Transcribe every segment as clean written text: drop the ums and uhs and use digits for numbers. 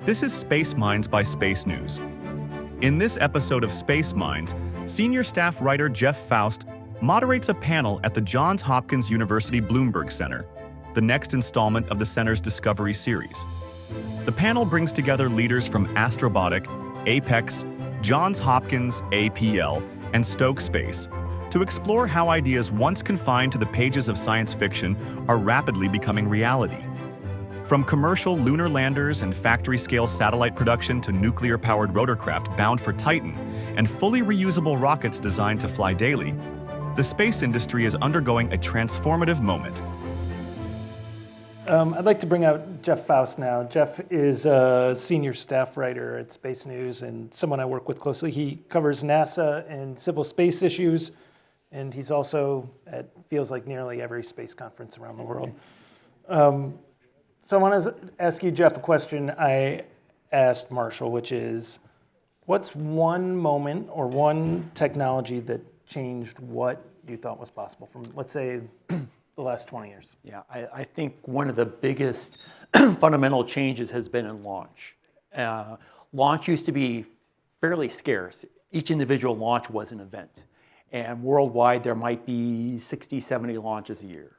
This is Space Minds by SpaceNews. In this episode of Space Minds, senior staff writer Jeff Foust moderates a panel at the Johns Hopkins University Bloomberg Center, the next installment of the center's Discovery series. The panel brings together leaders from Astrobotic, Apex, Johns Hopkins, APL, and Stoke Space to explore how ideas once confined to the pages of science fiction are rapidly becoming reality. From commercial lunar landers and factory-scale satellite production to nuclear-powered rotorcraft bound for Titan and fully reusable rockets designed to fly daily, the space industry is undergoing a transformative moment. I'd like to bring out Jeff Foust now. Jeff is a senior staff writer at SpaceNews and someone I work with closely. He covers NASA and civil space issues, and he's also at, feels like, nearly every space conference around the world. So I want to ask you, Jeff, a question I asked Marshall, which is, what's one moment or one technology that changed what you thought was possible from, let's say, the last 20 years? Yeah, I think one of the biggest fundamental changes has been in launch. Launch used to be fairly scarce. Each individual launch was an event. And worldwide, there might be 60, 70 launches a year.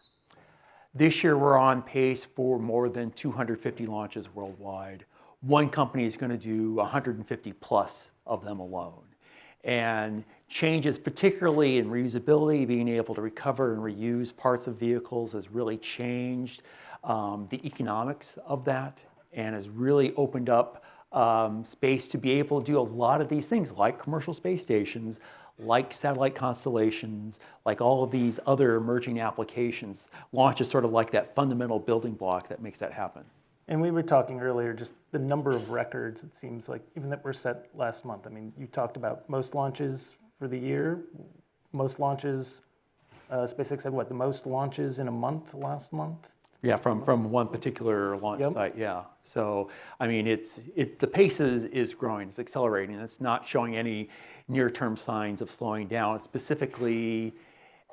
This year, we're on pace for more than 250 launches worldwide. One company is going to do 150 plus of them alone. And changes, particularly in reusability, being able to recover and reuse parts of vehicles has really changed the economics of that and has really opened up space to be able to do a lot of these things like commercial space stations, like satellite constellations, like all of these other emerging applications. Launch is sort of like that fundamental building block that makes that happen. And we were talking earlier, just the number of records, it seems like, even that were set last month. I mean, you talked about most launches for the year, most launches, SpaceX had what, the most launches in a month last month? Yeah, from one particular launch site, yeah. So, I mean, the pace is growing, it's accelerating, it's not showing any near-term signs of slowing down, specifically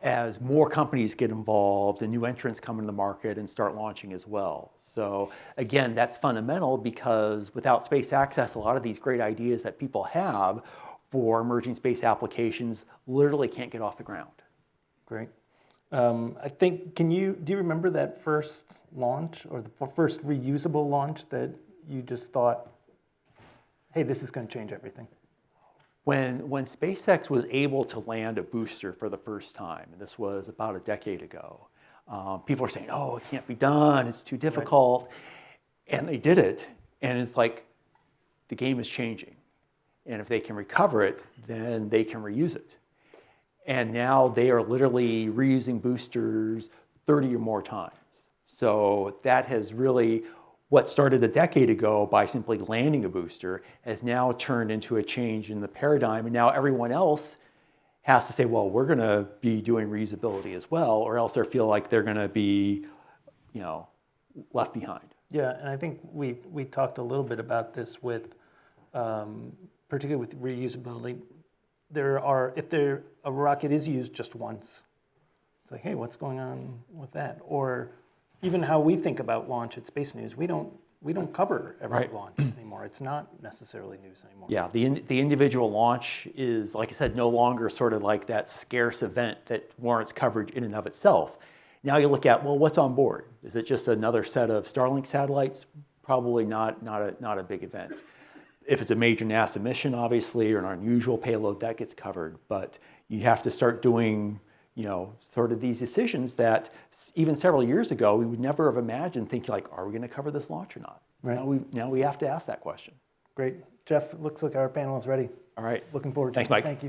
as more companies get involved and new entrants come into the market and start launching as well. So again, that's fundamental because without space access, a lot of these great ideas that people have for emerging space applications literally can't get off the ground. Great. I think, do you remember that first launch or the first reusable launch that you just thought, hey, this is going to change everything? When SpaceX was able to land a booster for the first time, and this was about a decade ago, people were saying, oh, it can't be done, it's too difficult. Right. And they did it, and it's like, the game is changing. And if they can recover it, then they can reuse it. And now they are literally reusing boosters 30 or more times. So that has really, what started a decade ago by simply landing a booster has now turned into a change in the paradigm. And now everyone else has to say, well, we're going to be doing reusability as well, or else they feel like they're going to be, left behind. Yeah, and I think we talked a little bit about this with, particularly with reusability. If a rocket is used just once, it's like, hey, what's going on with that? Or even how we think about launch at SpaceNews, we don't cover every launch anymore. It's not necessarily news anymore. Yeah, the individual launch is, like I said, no longer sort of like that scarce event that warrants coverage in and of itself. Now you look at, well, what's on board? Is it just another set of Starlink satellites? Probably not a big event. If it's a major NASA mission, obviously, or an unusual payload, that gets covered. But you have to start doing, sort of these decisions that even several years ago, we would never have imagined thinking like, are we going to cover this launch or not? Right. Now we have to ask that question. Great. Jeff, it looks like our panel is ready. All right. Looking forward to it. Thanks, Mike. Thank you.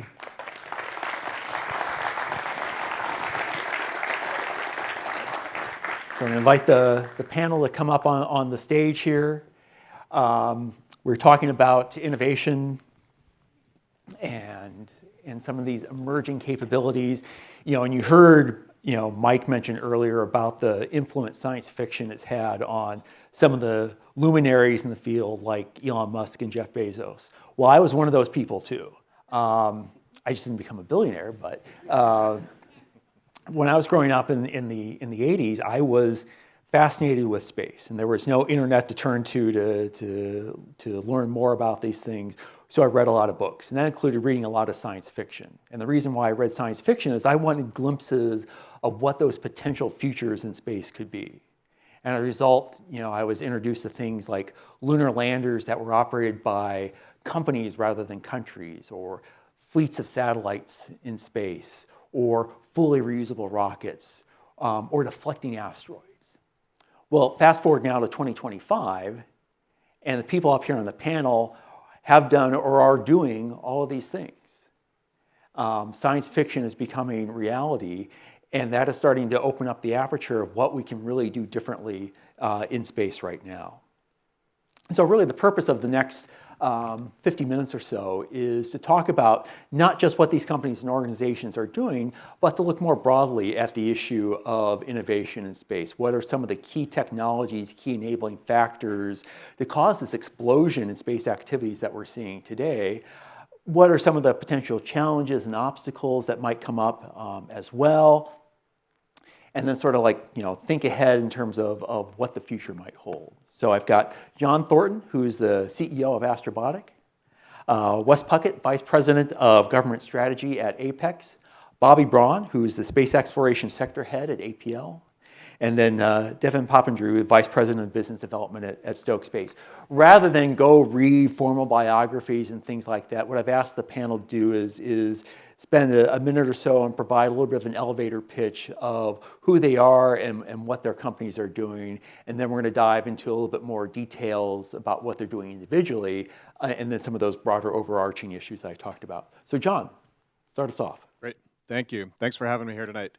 So I'm going to invite the panel to come up on the stage here. We're talking about innovation and some of these emerging capabilities. And you heard, Mike mentioned earlier about the influence science fiction it's had on some of the luminaries in the field like Elon Musk and Jeff Bezos. Well, I was one of those people too. I just didn't become a billionaire, but when I was growing up in the 80s, I was fascinated with space, and there was no internet to turn to learn more about these things. So I read a lot of books, and that included reading a lot of science fiction. And the reason why I read science fiction is I wanted glimpses of what those potential futures in space could be. And as a result, I was introduced to things like lunar landers that were operated by companies rather than countries, or fleets of satellites in space, or fully reusable rockets, or deflecting asteroids. Well, fast forward now to 2025, and the people up here on the panel have done or are doing all of these things. Science fiction is becoming reality, and that is starting to open up the aperture of what we can really do differently in space right now. And so really the purpose of the next 50 minutes or so is to talk about not just what these companies and organizations are doing, but to look more broadly at the issue of innovation in space. What are some of the key technologies, key enabling factors that cause this explosion in space activities that we're seeing today? What are some of the potential challenges and obstacles that might come up as well? And then sort of think ahead in terms of what the future might hold. So I've got John Thornton, who's the CEO of Astrobotic, Wes Puckett, Vice President of Government Strategy at Apex, Bobby Braun, who's the Space Exploration Sector Head at APL, and then Devin Poppendrew, Vice President of Business Development at Stoke Space. Rather than go read formal biographies and things like that, what I've asked the panel to do is spend a minute or so and provide a little bit of an elevator pitch of who they are and what their companies are doing. And then we're going to dive into a little bit more details about what they're doing individually, and then some of those broader overarching issues I talked about. So John, start us off. Great. Thank you. Thanks for having me here tonight.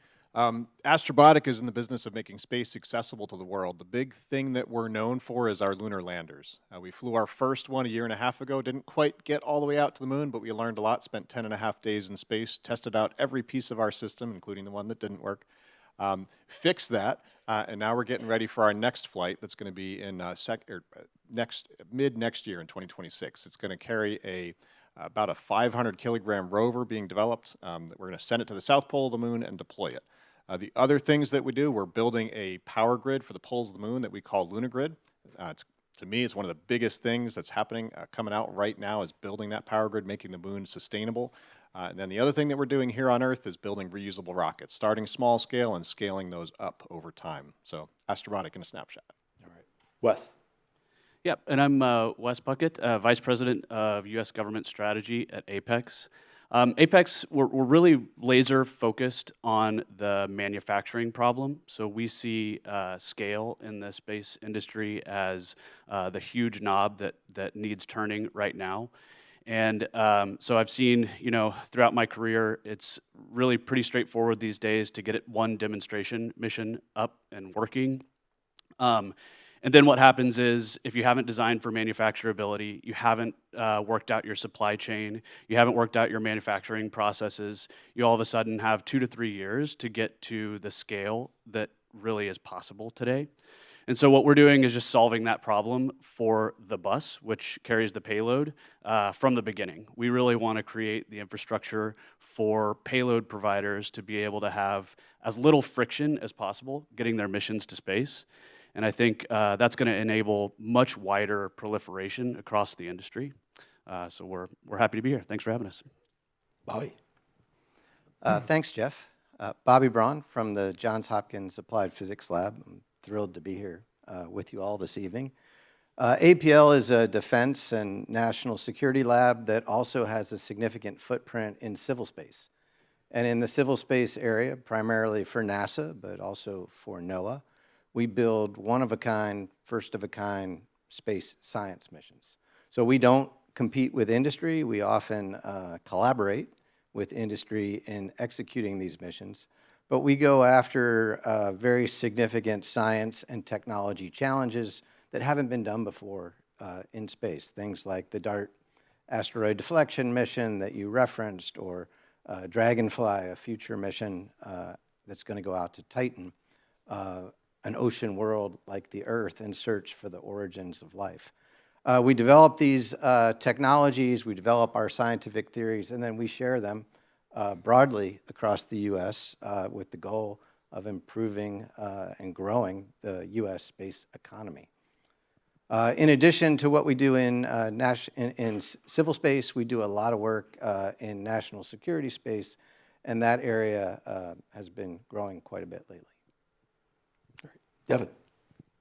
Astrobotic is in the business of making space accessible to the world. The big thing that we're known for is our lunar landers. We flew our first one a year and a half ago. Didn't quite get all the way out to the moon, but we learned a lot, spent 10.5 days in space, tested out every piece of our system, including the one that didn't work, fixed that, and now we're getting ready for our next flight that's going to be in mid next year in 2026. It's going to carry about a 500 kilogram rover being developed. We're going to send it to the South Pole of the moon and deploy it. The other things that we do, we're building a power grid for the poles of the moon that we call lunar grid. To me, it's one of the biggest things that's happening, coming out right now, is building that power grid, making the moon sustainable. And then the other thing that we're doing here on Earth is building reusable rockets, starting small scale and scaling those up over time. So Astrobotic in a snapshot. All right. Wes. Yep, and I'm Wes Puckett, Vice President of U.S. Government Strategy at Apex. Apex, we're really laser focused on the manufacturing problem. So we see scale in the space industry as the huge knob that needs turning right now. And so I've seen, throughout my career, it's really pretty straightforward these days to get one demonstration mission up and working. And then what happens is, if you haven't designed for manufacturability, you haven't worked out your supply chain, you haven't worked out your manufacturing processes, you all of a sudden have 2 to 3 years to get to the scale that really is possible today. And so what we're doing is just solving that problem for the bus, which carries the payload, from the beginning. We really want to create the infrastructure for payload providers to be able to have as little friction as possible getting their missions to space. And I think that's going to enable much wider proliferation across the industry. So we're happy to be here. Thanks for having us. Bobby. Thanks, Jeff. Bobby Braun from the Johns Hopkins Applied Physics Lab. I'm thrilled to be here with you all this evening. APL is a defense and national security lab that also has a significant footprint in civil space. And in the civil space area, primarily for NASA, but also for NOAA, we build one-of-a-kind, first-of-a-kind space science missions. So we don't compete with industry. We often collaborate with industry in executing these missions. But we go after very significant science and technology challenges that haven't been done before in space. Things like the DART asteroid deflection mission that you referenced, or Dragonfly, a future mission that's going to go out to Titan. An ocean world like the Earth in search for the origins of life. We develop these technologies, we develop our scientific theories, and then we share them broadly across the U.S. With the goal of improving and growing the U.S. space economy. In addition to what we do in civil space, we do a lot of work in national security space, and that area has been growing quite a bit lately. Devin.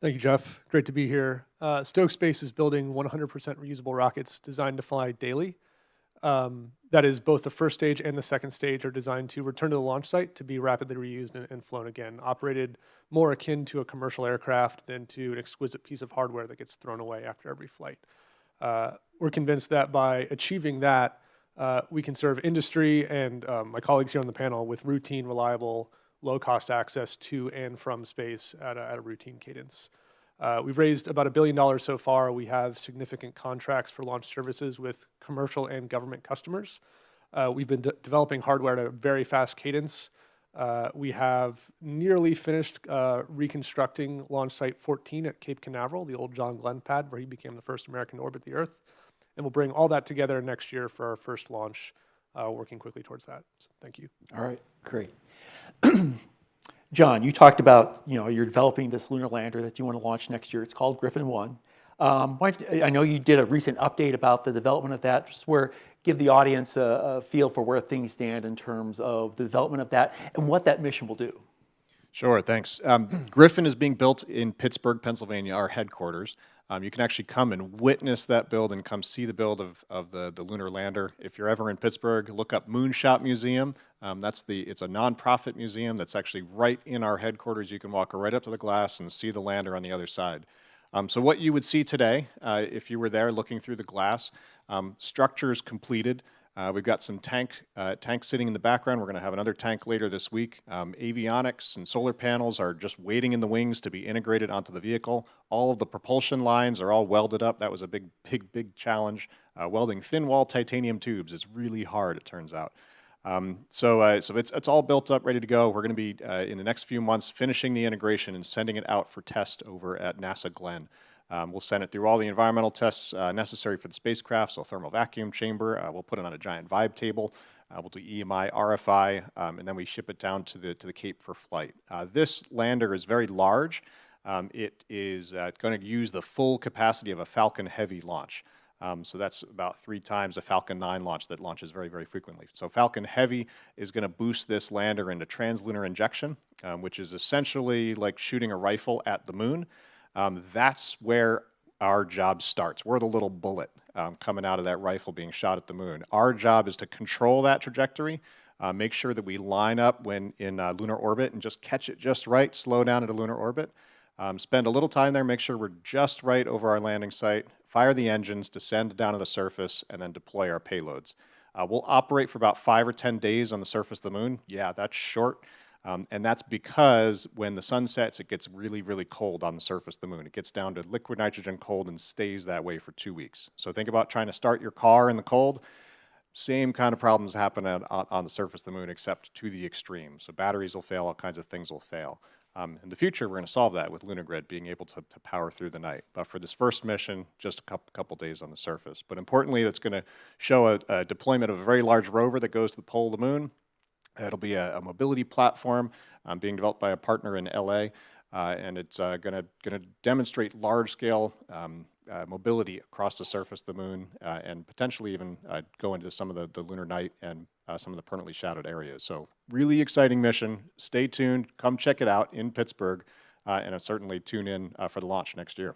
Thank you, Jeff. Great to be here. Stoke Space is building 100% reusable rockets designed to fly daily. That is, both the first stage and the second stage are designed to return to the launch site to be rapidly reused and flown again, operated more akin to a commercial aircraft than to an exquisite piece of hardware that gets thrown away after every flight. We're convinced that by achieving that, we can serve industry and my colleagues here on the panel with routine, reliable, low-cost access to and from space at a routine cadence. We've raised about $1 billion so far. We have significant contracts for launch services with commercial and government customers. We've been developing hardware at a very fast cadence. We have nearly finished reconstructing launch site 14 at Cape Canaveral, the old John Glenn pad where he became the first American to orbit the Earth. And we'll bring all that together next year for our first launch, working quickly towards that. So thank you. All right, great. John, you talked about, you're developing this lunar lander that you want to launch next year. It's called Griffin 1. I know you did a recent update about the development of that, just give the audience a feel for where things stand in terms of the development of that and what that mission will do. Sure, thanks. Griffin is being built in Pittsburgh, Pennsylvania, our headquarters. You can actually come and witness that build and come see the build of the lunar lander. If you're ever in Pittsburgh, look up Moonshot Museum. It's a nonprofit museum that's actually right in our headquarters. You can walk right up to the glass and see the lander on the other side. So what you would see today, if you were there looking through the glass, structures completed. We've got some tanks sitting in the background. We're going to have another tank later this week. Avionics and solar panels are just waiting in the wings to be integrated onto the vehicle. All of the propulsion lines are all welded up. That was a big challenge. Welding thin-wall titanium tubes is really hard, it turns out. So it's all built up, ready to go. We're going to be, in the next few months, finishing the integration and sending it out for test over at NASA Glenn. We'll send it through all the environmental tests necessary for the spacecraft, so thermal vacuum chamber. We'll put it on a giant vibe table. We'll do EMI, RFI, and then we ship it down to the Cape for flight. This lander is very large. It is going to use the full capacity of a Falcon Heavy launch. So that's about 3 times a Falcon 9 launch that launches very, very frequently. So Falcon Heavy is going to boost this lander into translunar injection, which is essentially like shooting a rifle at the moon. That's where our job starts. We're the little bullet coming out of that rifle being shot at the moon. Our job is to control that trajectory, make sure that we line up when in lunar orbit and just catch it just right, slow down into lunar orbit. Spend a little time there, make sure we're just right over our landing site, fire the engines, descend down to the surface, and then deploy our payloads. We'll operate for about 5 or 10 days on the surface of the moon. Yeah, that's short. And that's because when the sun sets, it gets really, really cold on the surface of the moon. It gets down to liquid nitrogen cold and stays that way for 2 weeks. So think about trying to start your car in the cold. Same kind of problems happen on the surface of the moon, except to the extreme. So batteries will fail, all kinds of things will fail. In the future, we're going to solve that with LunarGrid being able to power through the night. But for this first mission, just a couple days on the surface. But importantly, that's going to show a deployment of a very large rover that goes to the pole of the moon. It'll be a mobility platform being developed by a partner in LA, and it's going to demonstrate large-scale mobility across the surface of the moon and potentially even go into some of the lunar night and some of the permanently shadowed areas. So really exciting mission. Stay tuned. Come check it out in Pittsburgh, and certainly tune in for the launch next year.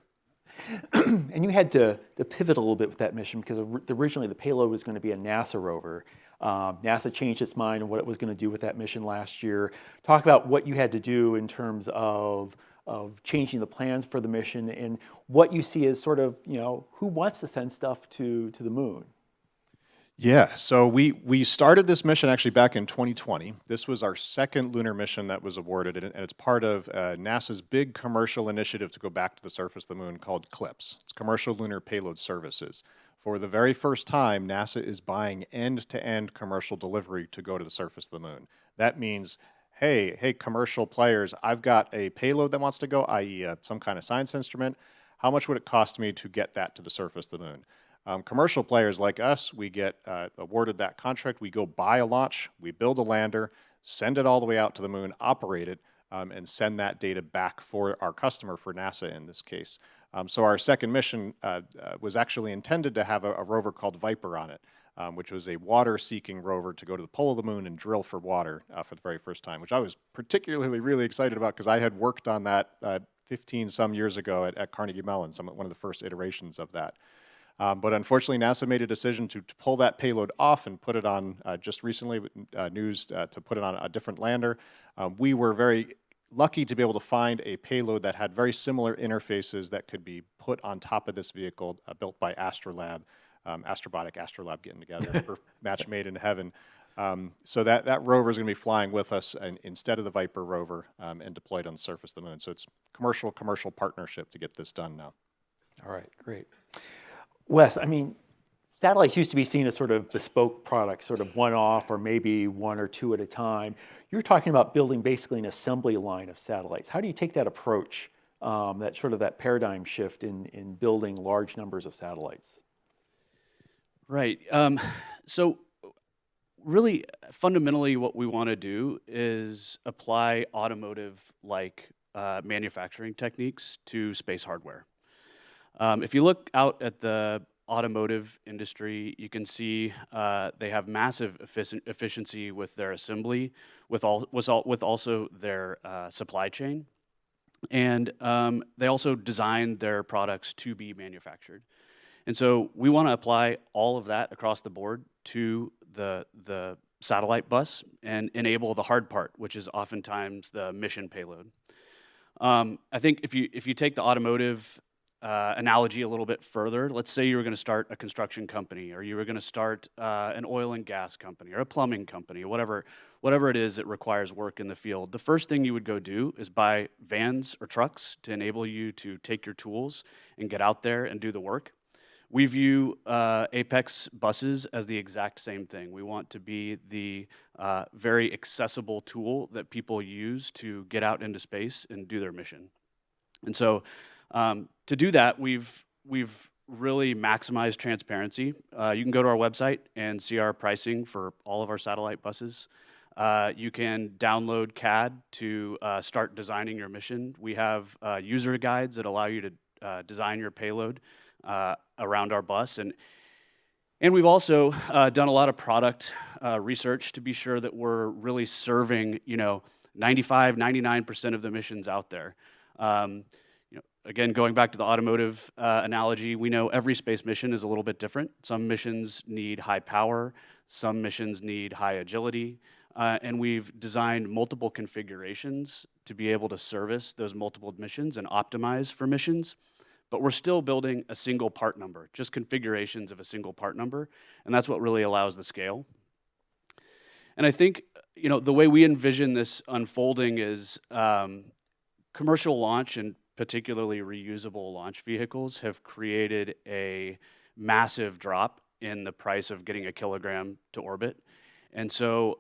And you had to pivot a little bit with that mission because originally the payload was going to be a NASA rover. NASA changed its mind on what it was going to do with that mission last year. Talk about what you had to do in terms of changing the plans for the mission and what you see as sort of, who wants to send stuff to the moon? Yeah, so we started this mission actually back in 2020. This was our second lunar mission that was awarded, and it's part of NASA's big commercial initiative to go back to the surface of the moon called CLPS. It's Commercial Lunar Payload Services. For the very first time, NASA is buying end-to-end commercial delivery to go to the surface of the moon. That means, hey, commercial players, I've got a payload that wants to go, i.e. some kind of science instrument. How much would it cost me to get that to the surface of the moon? Commercial players like us, we get awarded that contract. We go buy a launch, we build a lander, send it all the way out to the moon, operate it. and send that data back for our customer, for NASA in this case. So our second mission was actually intended to have a rover called Viper on it, which was a water-seeking rover to go to the pole of the moon and drill for water for the very first time, which I was particularly really excited about because I had worked on that 15 some years ago at Carnegie Mellon, one of the first iterations of that. But unfortunately, NASA made a decision to pull that payload off and put it on, just recently, news to put it on a different lander. We were very lucky to be able to find a payload that had very similar interfaces that could be put on top of this vehicle built by Astrolab, Astrobotic, Astrolab getting together, match made in heaven. So that rover is going to be flying with us instead of the Viper rover and deployed on the surface of the moon. So it's commercial partnership to get this done now. All right, great. Wes, I mean, satellites used to be seen as sort of bespoke products, sort of one-off or maybe one or two at a time. You're talking about building basically an assembly line of satellites. How do you take that approach, that paradigm shift in building large numbers of satellites? Right. So really, fundamentally, what we want to do is apply automotive-like manufacturing techniques to space hardware. If you look out at the automotive industry, you can see they have massive efficiency with their assembly, with also their supply chain, and they also design their products to be manufactured. And so we want to apply all of that across the board to the satellite bus and enable the hard part, which is oftentimes the mission payload. I think if you take the automotive analogy a little bit further, let's say you were going to start a construction company, or you were going to start an oil and gas company, or a plumbing company, or whatever it is that requires work in the field. The first thing you would go do is buy vans or trucks to enable you to take your tools and get out there and do the work. We view Apex buses as the exact same thing. We want to be the very accessible tool that people use to get out into space and do their mission. And so to do that, we've really maximized transparency. You can go to our website and see our pricing for all of our satellite buses. You can download CAD to start designing your mission. We have user guides that allow you to design your payload around our bus. And we've also done a lot of product research to be sure that we're really serving, 95, 99% of the missions out there. Again, going back to the automotive analogy, we know every space mission is a little bit different. Some missions need high power, some missions need high agility, and we've designed multiple configurations to be able to service those multiple missions and optimize for missions. But we're still building a single part number, just configurations of a single part number, and that's what really allows the scale. And I think, the way we envision this unfolding is commercial launch, and particularly reusable launch vehicles, have created a massive drop in the price of getting a kilogram to orbit. And so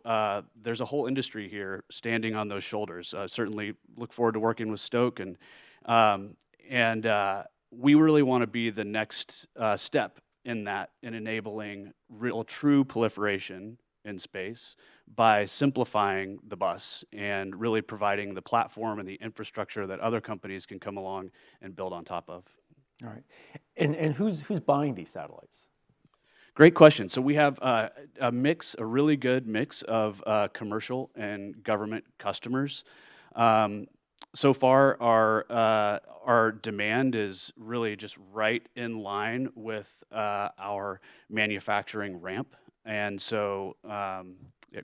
there's a whole industry here standing on those shoulders. Certainly look forward to working with Stoke, and we really want to be the next step in that, in enabling real true proliferation in space by simplifying the bus and really providing the platform and the infrastructure that other companies can come along and build on top of. All right. And who's buying these satellites? Great question. So we have a really good mix of commercial and government customers. So far, our demand is really just right in line with our manufacturing ramp, and so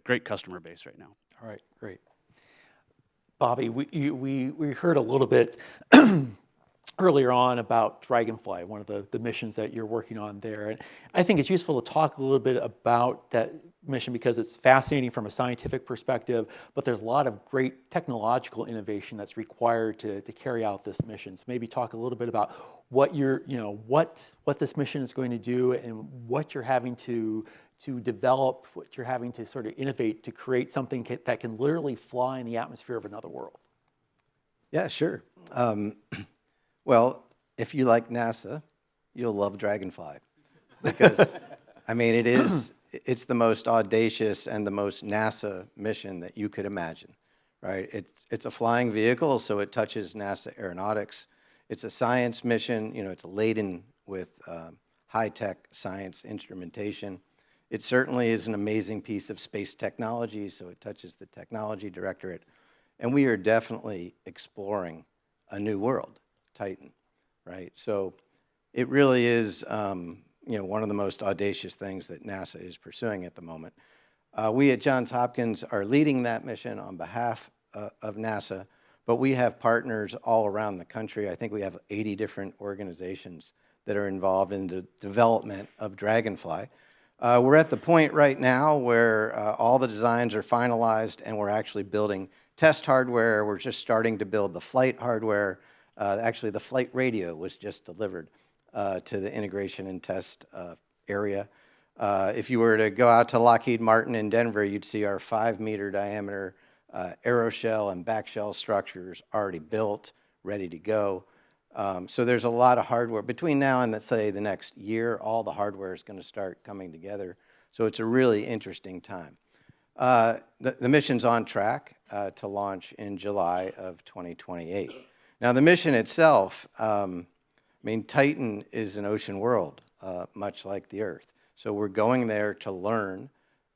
great customer base right now. All right, great. Bobby, we heard a little bit earlier on about Dragonfly, one of the missions that you're working on there. And I think it's useful to talk a little bit about that mission because it's fascinating from a scientific perspective, but there's a lot of great technological innovation that's required to carry out this mission. So maybe talk a little bit about what what this mission is going to do and what you're having to develop, what you're having to sort of innovate to create something that can literally fly in the atmosphere of another world. Yeah, sure. Well, if you like NASA, you'll love Dragonfly because, it's the most audacious and the most NASA mission that you could imagine, right? It's a flying vehicle, so it touches NASA aeronautics. It's a science mission, it's laden with high-tech science instrumentation. It certainly is an amazing piece of space technology, so it touches the technology directorate. And we are definitely exploring a new world, Titan, right? So it really is, one of the most audacious things that NASA is pursuing at the moment. We at Johns Hopkins are leading that mission on behalf of NASA, but we have partners all around the country. I think we have 80 different organizations that are involved in the development of Dragonfly. We're at the point right now where all the designs are finalized and we're actually building test hardware. We're just starting to build the flight hardware. Actually, the flight radio was just delivered to the integration and test area. If you were to go out to Lockheed Martin in Denver, you'd see our 5-meter diameter aeroshell and backshell structures already built, ready to go. So there's a lot of hardware. Between now and, let's say, the next year, all the hardware is going to start coming together. So it's a really interesting time. The mission's on track to launch in July of 2028. Now, the mission itself, Titan is an ocean world, much like the Earth. So we're going there to learn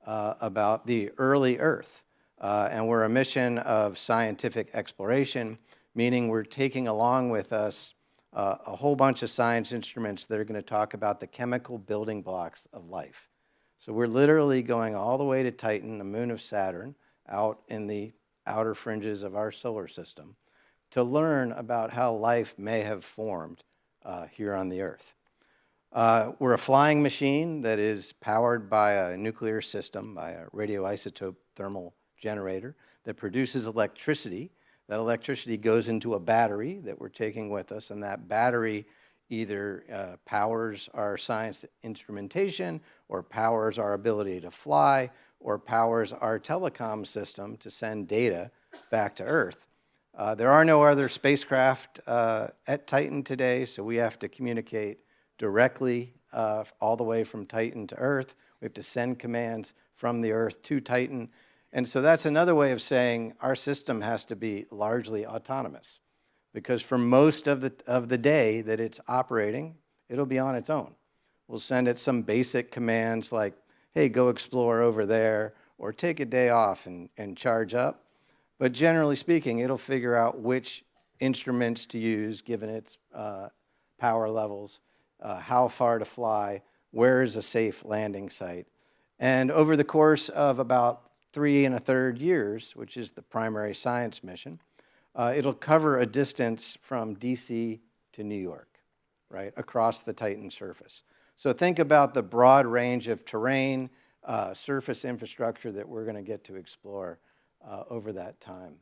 about the early Earth. And we're a mission of scientific exploration, meaning we're taking along with us a whole bunch of science instruments that are going to talk about the chemical building blocks of life. So we're literally going all the way to Titan, the moon of Saturn, out in the outer fringes of our solar system, to learn about how life may have formed here on the Earth. We're a flying machine that is powered by a nuclear system, by a radioisotope thermal generator that produces electricity. That electricity goes into a battery that we're taking with us, and that battery either powers our science instrumentation, or powers our ability to fly, or powers our telecom system to send data back to Earth. There are no other spacecraft at Titan today, so we have to communicate directly all the way from Titan to Earth. We have to send commands from the Earth to Titan. And so that's another way of saying our system has to be largely autonomous, because for most of the day that it's operating, it'll be on its own. We'll send it some basic commands like, hey, go explore over there, or take a day off and charge up. But generally speaking, it'll figure out which instruments to use given its power levels, how far to fly, where is a safe landing site. And over the course of about 3 1/3 years, which is the primary science mission, it'll cover a distance from DC to New York, right, across the Titan surface. So think about the broad range of terrain, surface infrastructure that we're going to get to explore over that time.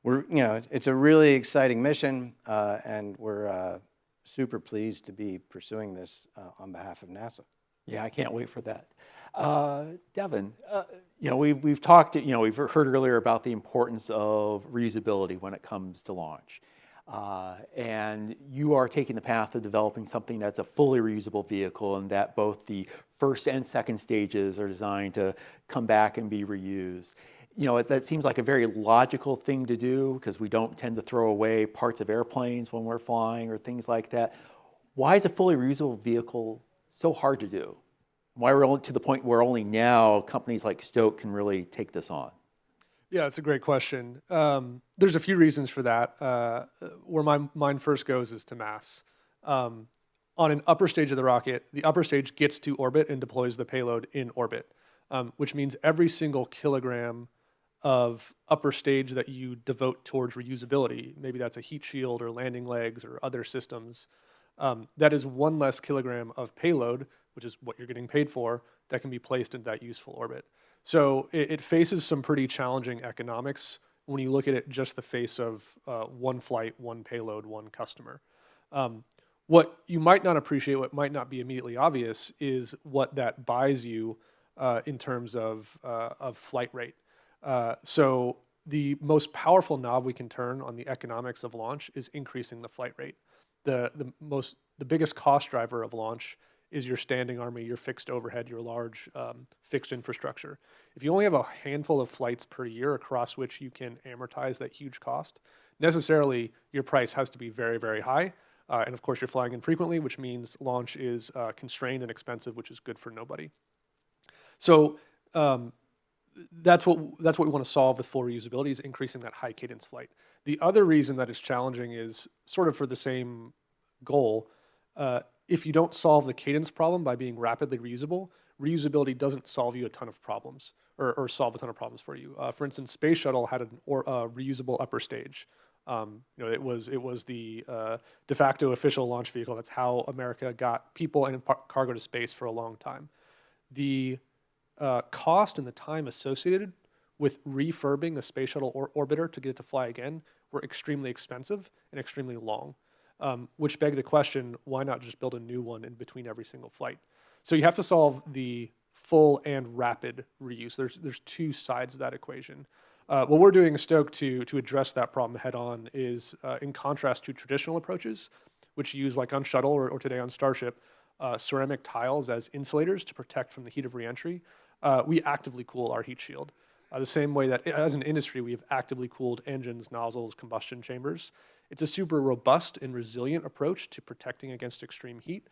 It's a really exciting mission, and we're super pleased to be pursuing this on behalf of NASA. Yeah, I can't wait for that. Devin, we've talked, we've heard earlier about the importance of reusability when it comes to launch. And you are taking the path of developing something that's a fully reusable vehicle, and that both the first and second stages are designed to come back and be reused. That seems like a very logical thing to do, because we don't tend to throw away parts of airplanes when we're flying or things like that. Why is a fully reusable vehicle so hard to do? Why we're only to the point where only now companies like Stoke can really take this on? Yeah, it's a great question. There's a few reasons for that. Where my mind first goes is to mass. On an upper stage of the rocket, the upper stage gets to orbit and deploys the payload in orbit, which means every single kilogram of upper stage that you devote towards reusability, maybe that's a heat shield or landing legs or other systems, that is one less kilogram of payload, which is what you're getting paid for, that can be placed in that useful orbit. So it faces some pretty challenging economics when you look at it just the face of one flight, one payload, one customer. What you might not appreciate, what might not be immediately obvious, is what that buys you in terms of flight rate. So the most powerful knob we can turn on the economics of launch is increasing the flight rate. The biggest cost driver of launch is your standing army, your fixed overhead, your large fixed infrastructure. If you only have a handful of flights per year across which you can amortize that huge cost, necessarily your price has to be very, very high. And of course, you're flying infrequently, which means launch is constrained and expensive, which is good for nobody. So that's what we want to solve with full reusability, is increasing that high cadence flight. The other reason that it's challenging is sort of for the same goal. If you don't solve the cadence problem by being rapidly reusable, reusability doesn't solve you a ton of problems or solve a ton of problems for you. For instance, Space Shuttle had a reusable upper stage. It was the de facto official launch vehicle. That's how America got people and cargo to space for a long time. The cost and the time associated with refurbing a space shuttle orbiter to get it to fly again were extremely expensive and extremely long, which begged the question, why not just build a new one in between every single flight? So you have to solve the full and rapid reuse. There's two sides of that equation. What we're doing in Stoke to address that problem head on is, in contrast to traditional approaches, which you use like on Shuttle or today on Starship, ceramic tiles as insulators to protect from the heat of reentry. We actively cool our heat shield. The same way that as an industry, we have actively cooled engines, nozzles, combustion chambers. It's a super robust and resilient approach to protecting against extreme heat.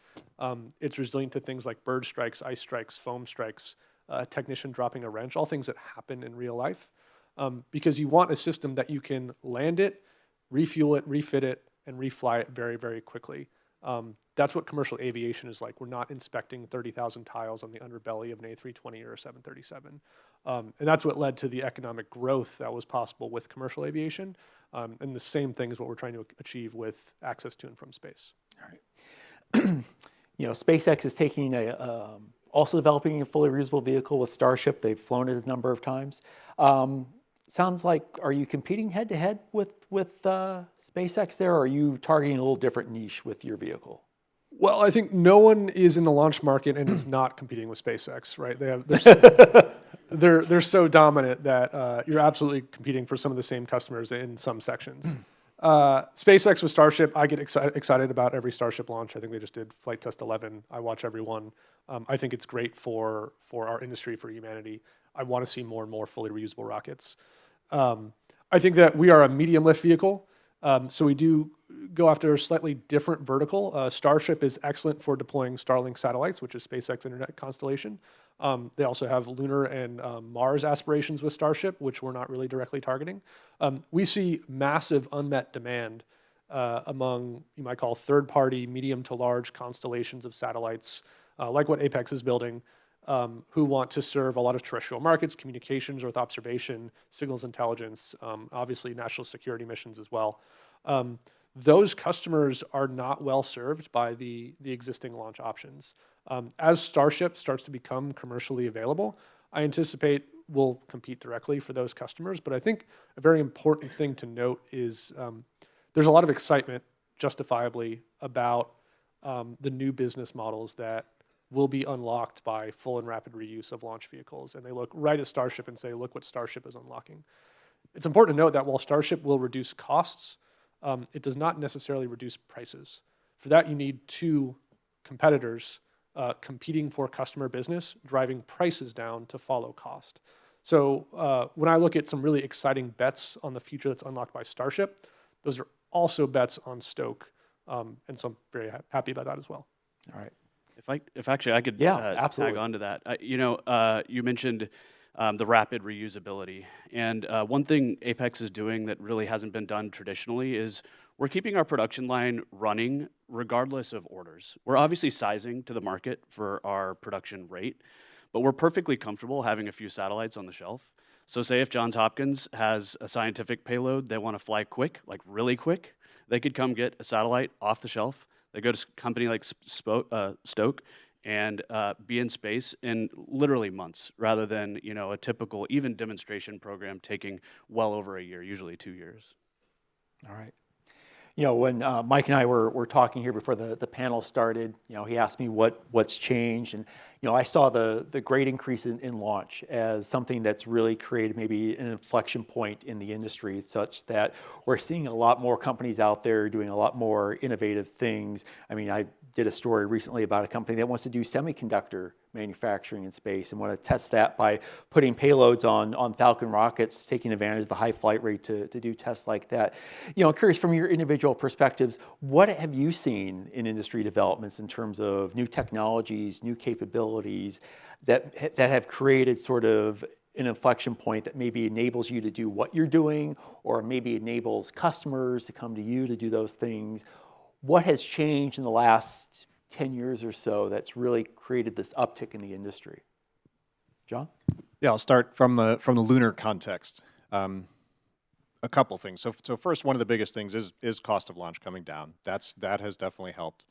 It's resilient to things like bird strikes, ice strikes, foam strikes, a technician dropping a wrench, all things that happen in real life. Because you want a system that you can land it, refuel it, refit it, and refly it very, very quickly. That's what commercial aviation is like. We're not inspecting 30,000 tiles on the underbelly of an A320 or a 737. And that's what led to the economic growth that was possible with commercial aviation. And the same thing is what we're trying to achieve with access to and from space. All right. SpaceX is taking also developing a fully reusable vehicle with Starship. They've flown it a number of times. Sounds like, are you competing head to head with SpaceX there, or are you targeting a little different niche with your vehicle? Well, I think no one is in the launch market and is not competing with SpaceX, right? They're so dominant that you're absolutely competing for some of the same customers in some sections. SpaceX with Starship, I get excited about every Starship launch. I think they just did Flight Test 11. I watch every one. I think it's great for our industry, for humanity. I want to see more and more fully reusable rockets. I think that we are a medium lift vehicle. So we do go after a slightly different vertical. Starship is excellent for deploying Starlink satellites, which is SpaceX internet constellation. They also have lunar and Mars aspirations with Starship, which we're not really directly targeting. We see massive unmet demand among, you might call, third-party, medium to large constellations of satellites, like what Apex is building, who want to serve a lot of terrestrial markets, communications, Earth observation, signals intelligence, obviously national security missions as well. Those customers are not well served by the existing launch options. As Starship starts to become commercially available, I anticipate we'll compete directly for those customers. But I think a very important thing to note is there's a lot of excitement, justifiably, about the new business models that will be unlocked by full and rapid reuse of launch vehicles. And they look right at Starship and say, look what Starship is unlocking. It's important to note that while Starship will reduce costs, it does not necessarily reduce prices. For that, you need two competitors competing for customer business, driving prices down to follow cost. So when I look at some really exciting bets on the future that's unlocked by Starship, those are also bets on Stoke. And so I'm very happy about that as well. All right. If actually I could tag on to that. You mentioned the rapid reusability. And one thing Apex is doing that really hasn't been done traditionally is we're keeping our production line running regardless of orders. We're obviously sizing to the market for our production rate, but we're perfectly comfortable having a few satellites on the shelf. So say if Johns Hopkins has a scientific payload they want to fly quick, like really quick, they could come get a satellite off the shelf. They go to a company like Stoke and be in space in literally months, rather than a typical even demonstration program taking well over a year, usually 2 years. All right. When Mike and I were talking here before the panel started, he asked me what's changed, and I saw the great increase in launch as something that's really created maybe an inflection point in the industry, such that we're seeing a lot more companies out there doing a lot more innovative things. I mean, I've did a story recently about a company that wants to do semiconductor manufacturing in space and want to test that by putting payloads on Falcon rockets, taking advantage of the high flight rate to do tests like that. I'm curious from your individual perspectives, what have you seen in industry developments in terms of new technologies, new capabilities that have created sort of an inflection point that maybe enables you to do what you're doing, or maybe enables customers to come to you to do those things? What has changed in the last 10 years or so that's really created this uptick in the industry? John? Yeah, I'll start from the lunar context. A couple things. So first, one of the biggest things is cost of launch coming down. That has definitely helped.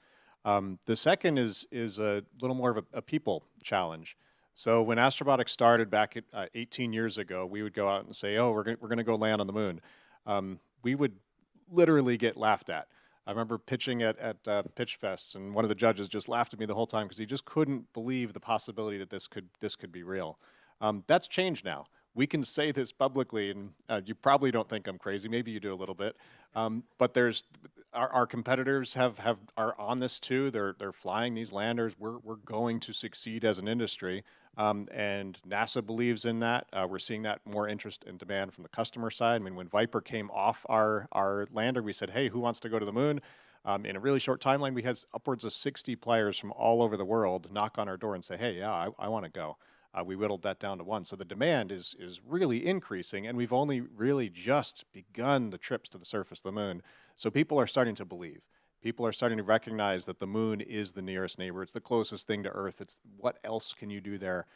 The second is a little more of a people challenge. So when Astrobotic started back at 18 years ago, we would go out and say, "Oh, we're going to go land on the moon." We would literally get laughed at. I remember pitching at pitch fests, and one of the judges just laughed at me the whole time because he just couldn't believe the possibility that this could be real. That's changed now. We can say this publicly, and you probably don't think I'm crazy. Maybe you do a little bit, but there's our competitors are on this too. They're flying these landers. We're going to succeed as an industry, and NASA believes in that. We're seeing that more interest and demand from the customer side. I mean, when Viper came off our lander, we said, "Hey, who wants to go to the moon?" In a really short timeline, we had upwards of 60 players from all over the world knock on our door and say, "Hey, yeah, I want to go." We whittled that down to one. So the demand is really increasing, and we've only really just begun the trips to the surface of the moon. So people are starting to believe. People are starting to recognize that the moon is the nearest neighbor. It's the closest thing to Earth. It's what else can you do there?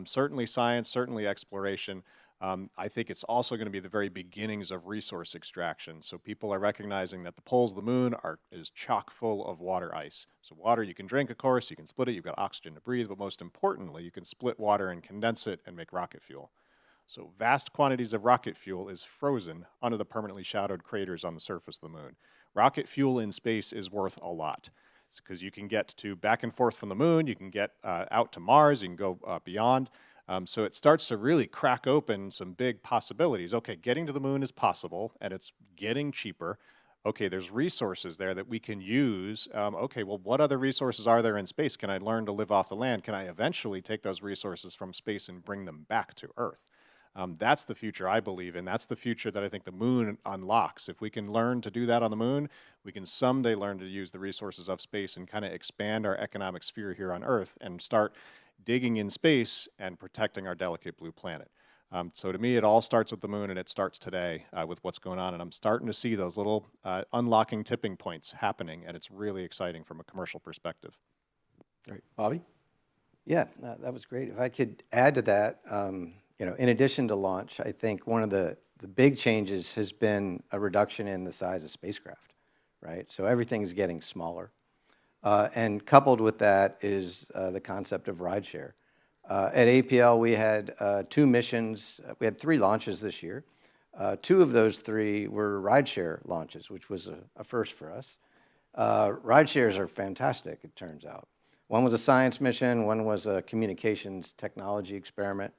Certainly science, certainly exploration. I think it's also going to be the very beginnings of resource extraction. So people are recognizing that the poles of the moon is chock full of water ice. So water you can drink, of course, you can split it, you've got oxygen to breathe, but most importantly, you can split water and condense it and make rocket fuel. So vast quantities of rocket fuel is frozen under the permanently shadowed craters on the surface of the moon. Rocket fuel in space is worth a lot. It's because you can get to back and forth from the moon, you can get out to Mars, you can go beyond. So it starts to really crack open some big possibilities. Okay, getting to the moon is possible, and it's getting cheaper. Okay, there's resources there that we can use. Okay, well, what other resources are there in space? Can I learn to live off the land? Can I eventually take those resources from space and bring them back to Earth? That's the future I believe in. That's the future that I think the moon unlocks. If we can learn to do that on the moon, we can someday learn to use the resources of space and kind of expand our economic sphere here on Earth and start digging in space and protecting our delicate blue planet. So to me, it all starts with the moon, and it starts today with what's going on. And I'm starting to see those little unlocking tipping points happening, and it's really exciting from a commercial perspective. Great. Bobby? Yeah, that was great. If I could add to that, in addition to launch, I think one of the big changes has been a reduction in the size of spacecraft, right? So everything's getting smaller. And coupled with that is the concept of rideshare. At APL, we had 2 missions. We had 3 launches this year. 2 of those 3 were rideshare launches, which was a first for us. Rideshares are fantastic, it turns out. One was a science mission, one was a communications technology experiment.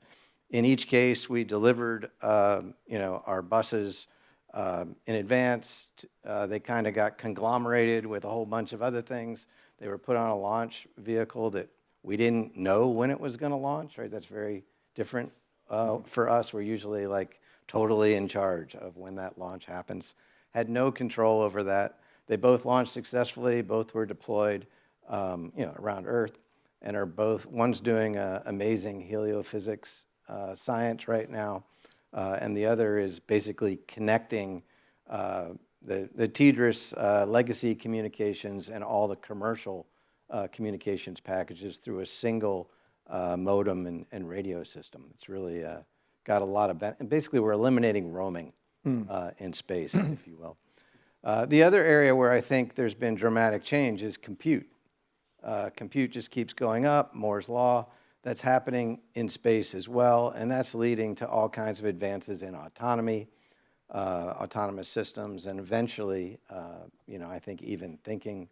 In each case, we delivered, our buses in advance. They kind of got conglomerated with a whole bunch of other things. They were put on a launch vehicle that we didn't know when it was going to launch, right? That's very different for us. We're usually like totally in charge of when that launch happens. Had no control over that. They both launched successfully. Both were deployed, around Earth, and are both. One's doing amazing heliophysics science right now, and the other is basically connecting the TDRS legacy communications and all the commercial communications packages through a single modem and radio system. It's really got a lot of and basically we're eliminating roaming in space, if you will. The other area where I think there's been dramatic change is compute. Compute just keeps going up, Moore's law. That's happening in space as well, and that's leading to all kinds of advances in autonomy, autonomous systems, and eventually, I think even thinking,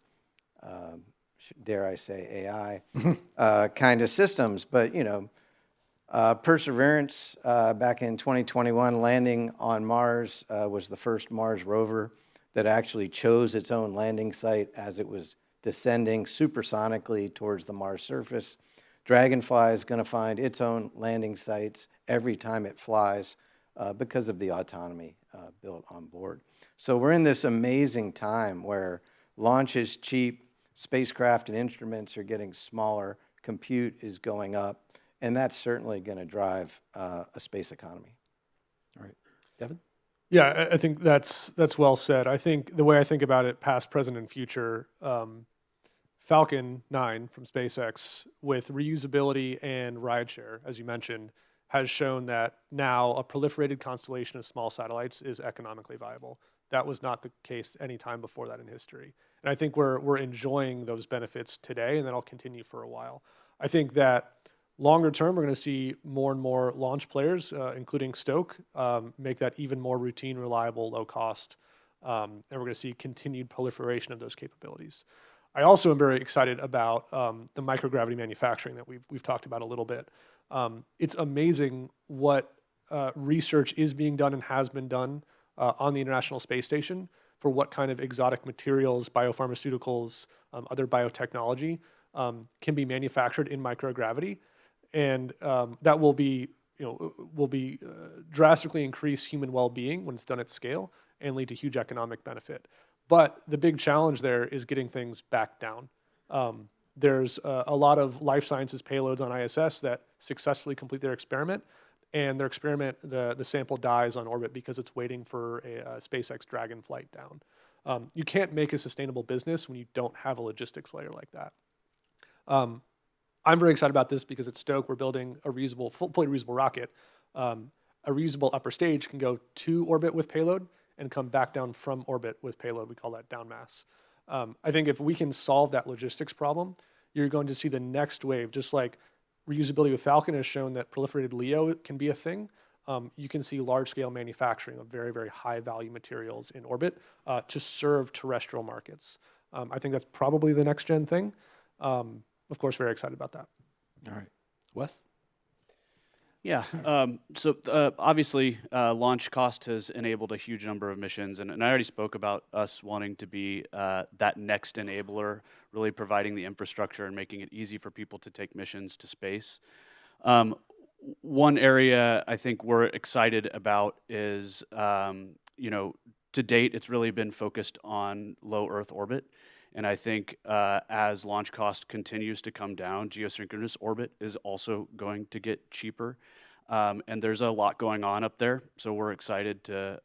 dare I say, AI kind of systems. But, Perseverance back in 2021, landing on Mars, was the first Mars rover that actually chose its own landing site as it was descending supersonically towards the Mars surface. Dragonfly is going to find its own landing sites every time it flies because of the autonomy built on board. So we're in this amazing time where launch is cheap, spacecraft and instruments are getting smaller, compute is going up, and that's certainly going to drive a space economy. All right. Devin? Yeah, I think that's well said. I think the way I think about it, past, present, and future, Falcon 9 from SpaceX with reusability and rideshare, as you mentioned, has shown that now a proliferated constellation of small satellites is economically viable. That was not the case any time before that in history. And I think we're enjoying those benefits today, and that'll continue for a while. I think that longer term, we're going to see more and more launch players, including Stoke, make that even more routine, reliable, low cost, and we're going to see continued proliferation of those capabilities. I also am very excited about the microgravity manufacturing that we've talked about a little bit. It's amazing what research is being done and has been done on the International Space Station for what kind of exotic materials, biopharmaceuticals, other biotechnology can be manufactured in microgravity, and that will be drastically increase human well-being when it's done at scale and lead to huge economic benefit. But the big challenge there is getting things back down. There's a lot of life sciences payloads on ISS that successfully complete their experiment, and their experiment, the sample dies on orbit because it's waiting for a SpaceX Dragonfly down. You can't make a sustainable business when you don't have a logistics layer like that. I'm very excited about this because at Stoke, we're building a reusable, fully reusable rocket. A reusable upper stage can go to orbit with payload and come back down from orbit with payload. We call that down mass. I think if we can solve that logistics problem, you're going to see the next wave, just like reusability with Falcon has shown that proliferated LEO can be a thing. You can see large-scale manufacturing of very, very high-value materials in orbit to serve terrestrial markets. I think that's probably the next-gen thing. Of course, very excited about that. All right. Wes? Yeah, so obviously launch cost has enabled a huge number of missions, and I already spoke about us wanting to be that next enabler, really providing the infrastructure and making it easy for people to take missions to space. One area I think we're excited about is, to date, it's really been focused on low Earth orbit. And I think as launch cost continues to come down, geosynchronous orbit is also going to get cheaper. And there's a lot going on up there. So we're excited to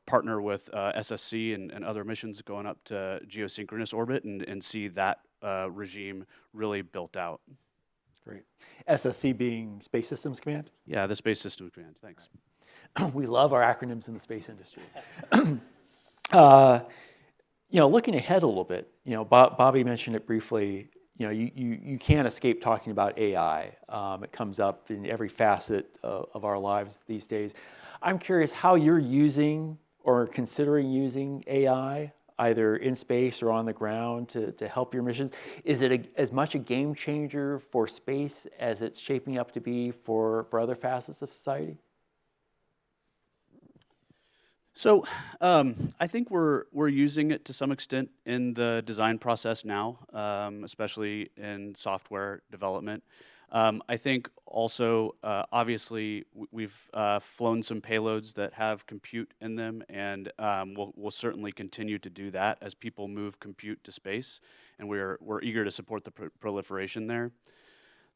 partner with SSC and other missions going up to geosynchronous orbit and see that regime really built out. Great. SSC being Space Systems Command? Yeah, the Space Systems Command. Thanks. We love our acronyms in the space industry. Looking ahead a little bit, Bobby mentioned it briefly. You can't escape talking about AI. It comes up in every facet of our lives these days. I'm curious how you're using or considering using AI, either in space or on the ground, to help your missions. Is it as much a game changer for space as it's shaping up to be for other facets of society? So I think we're using it to some extent in the design process now, especially in software development. I think also, obviously, we've flown some payloads that have compute in them, and we'll certainly continue to do that as people move compute to space, and we're eager to support the proliferation there.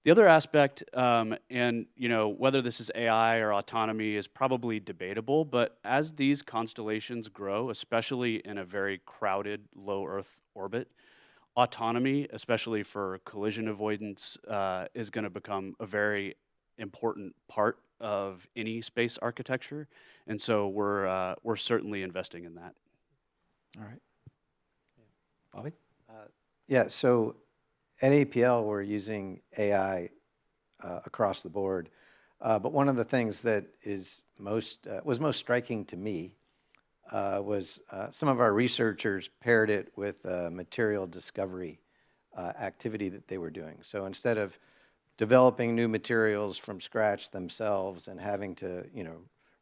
The other aspect, whether this is AI or autonomy is probably debatable, but as these constellations grow, especially in a very crowded low Earth orbit, autonomy, especially for collision avoidance, is going to become a very important part of any space architecture, and so we're certainly investing in that. All right. Bobby? So at APL, we're using AI across the board, but one of the things that was most striking to me was some of our researchers paired it with a material discovery activity that they were doing. So instead of developing new materials from scratch themselves and having to,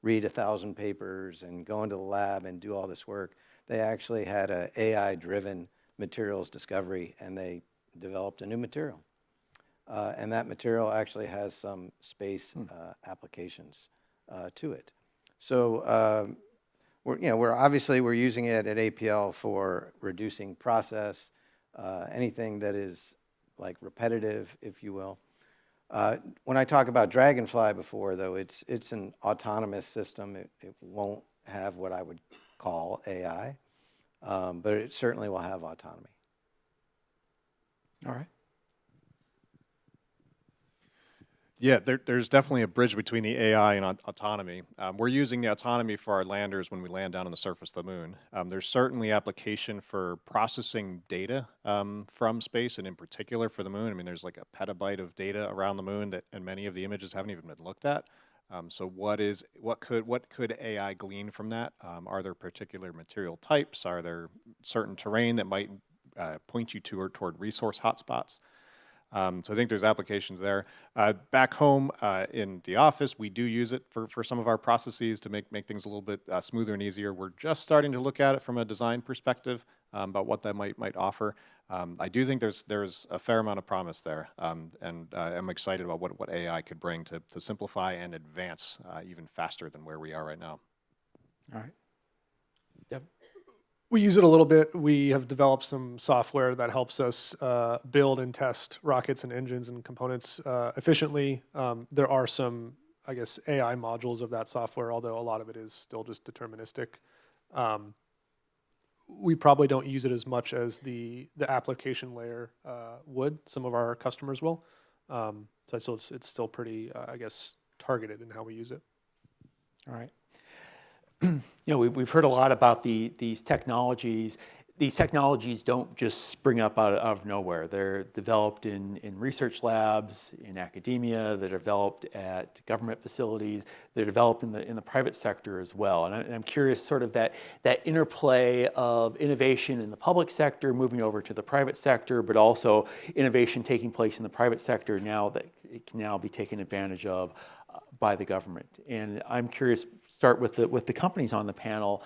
read 1,000 papers and go into the lab and do all this work, they actually had an AI-driven materials discovery, and they developed a new material. And that material actually has some space applications to it. So we're using it at APL for reducing process, anything that is like repetitive, if you will. When I talk about Dragonfly before, though, it's an autonomous system. It won't have what I would call AI, but it certainly will have autonomy. All right. Yeah, there's definitely a bridge between the AI and autonomy. We're using the autonomy for our landers when we land down on the surface of the moon. There's certainly application for processing data from space, and in particular for the moon. I mean, there's like a petabyte of data around the moon and many of the images haven't even been looked at. So what could AI glean from that? Are there particular material types? Are there certain terrain that might point you toward resource hotspots? So I think there's applications there. Back home in the office, we do use it for some of our processes to make things a little bit smoother and easier. We're just starting to look at it from a design perspective about what that might offer. I do think there's a fair amount of promise there, and I'm excited about what AI could bring to simplify and advance even faster than where we are right now. All right. Yep. We use it a little bit. We have developed some software that helps us build and test rockets and engines and components efficiently. There are some, I guess, AI modules of that software, although a lot of it is still just deterministic. We probably don't use it as much as the application layer would. Some of our customers will. So it's still pretty, I guess, targeted in how we use it. All right. We've heard a lot about these technologies. These technologies don't just spring up out of nowhere. They're developed in research labs, in academia. They're developed at government facilities. They're developed in the private sector as well. And I'm curious, sort of that interplay of innovation in the public sector moving over to the private sector, but also innovation taking place in the private sector now that it can now be taken advantage of by the government. And I'm curious, start with the companies on the panel.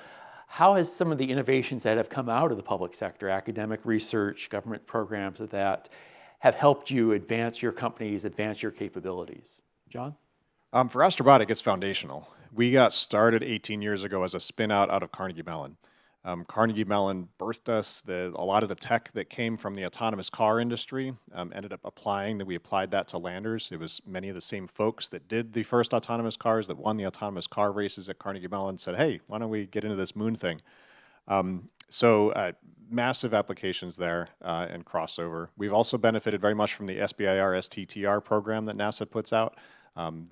How has some of the innovations that have come out of the public sector, academic research, government programs of that, have helped you advance your companies, advance your capabilities? John? For Astrobotic, it's foundational. We got started 18 years ago as a spin out of Carnegie Mellon. Carnegie Mellon birthed us. A lot of the tech that came from the autonomous car industry ended up we applied that to landers. It was many of the same folks that did the first autonomous cars, that won the autonomous car races at Carnegie Mellon, said, hey, why don't we get into this moon thing? So massive applications there and crossover. We've also benefited very much from the SBIR STTR program that NASA puts out.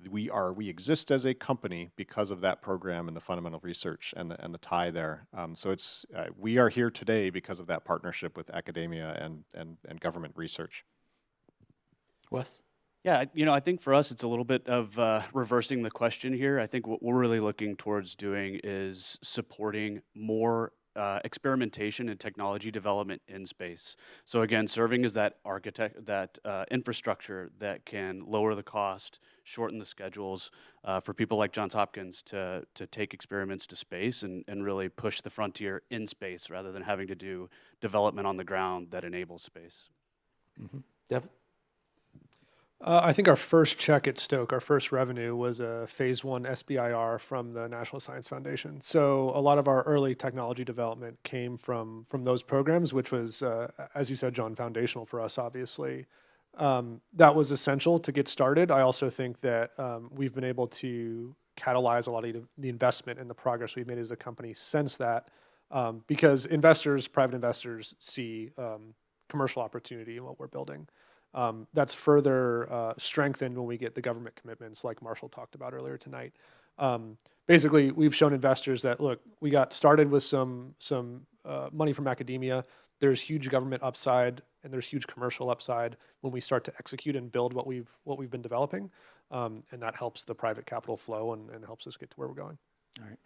We exist as a company because of that program and the fundamental research and the tie there. So we are here today because of that partnership with academia and government research. Wes? Yeah, I think for us it's a little bit of reversing the question here. I think what we're really looking towards doing is supporting more experimentation and technology development in space. So again, serving as that infrastructure that can lower the cost, shorten the schedules for people like Johns Hopkins to take experiments to space and really push the frontier in space rather than having to do development on the ground that enables space. Mm-hmm. Devin? I think our first check at Stoke, our first revenue, was a phase 1 SBIR from the National Science Foundation. So a lot of our early technology development came from those programs, which was, as you said, John, foundational for us, obviously. That was essential to get started. I also think that we've been able to catalyze a lot of the investment and the progress we've made as a company since that, because private investors see commercial opportunity in what we're building. That's further strengthened when we get the government commitments like Marshall talked about earlier tonight. Basically, we've shown investors that, look, we got started with some money from academia. There's huge government upside and there's huge commercial upside when we start to execute and build what we've been developing. And that helps the private capital flow and helps us get to where we're going. All right.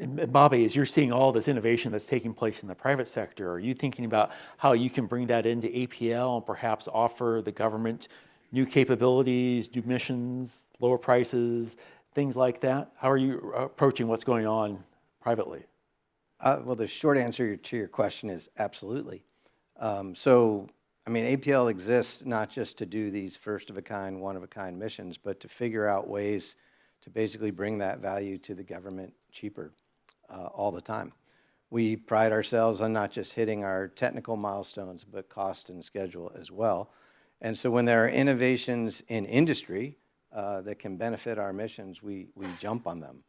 And Bobby, as you're seeing all this innovation that's taking place in the private sector, are you thinking about how you can bring that into APL and perhaps offer the government new capabilities, new missions, lower prices, things like that? How are you approaching what's going on privately? Well, the short answer to your question is absolutely. So, I mean, APL exists not just to do these first-of-a-kind, one-of-a-kind missions, but to figure out ways to basically bring that value to the government cheaper all the time. We pride ourselves on not just hitting our technical milestones, but cost and schedule as well. And so when there are innovations in industry that can benefit our missions, we jump on them.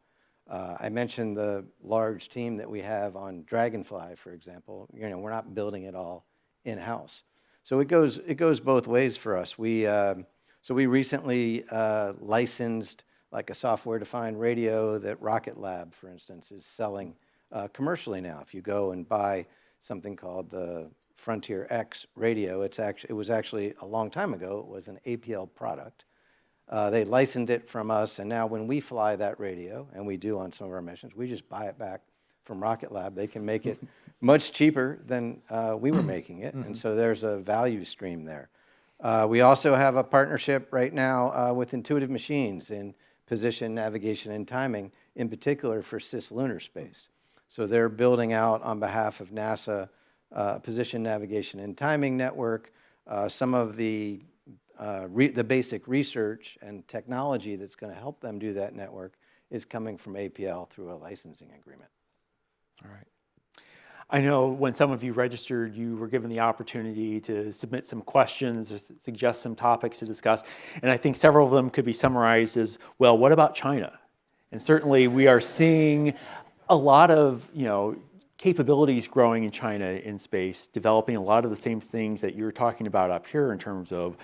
I mentioned the large team that we have on Dragonfly, for example. You know, we're not building it all in-house. So it goes both ways for us. So we recently licensed like a software-defined radio that Rocket Lab, for instance, is selling commercially now. If you go and buy something called the Frontier X radio, it was actually a long time ago, it was an APL product. They licensed it from us, and now when we fly that radio, and we do on some of our missions, we just buy it back from Rocket Lab. They can make it much cheaper than we were making it, and so there's a value stream there. We also have a partnership right now with Intuitive Machines in position, navigation, and timing, in particular for cislunar space. So they're building out on behalf of NASA position, navigation, and timing network. Some of the basic research and technology that's going to help them do that network is coming from APL through a licensing agreement. All right. I know when some of you registered, you were given the opportunity to submit some questions or suggest some topics to discuss. And I think several of them could be summarized as, well, what about China? And certainly we are seeing a lot of, capabilities growing in China in space, developing a lot of the same things that you're talking about up here in terms of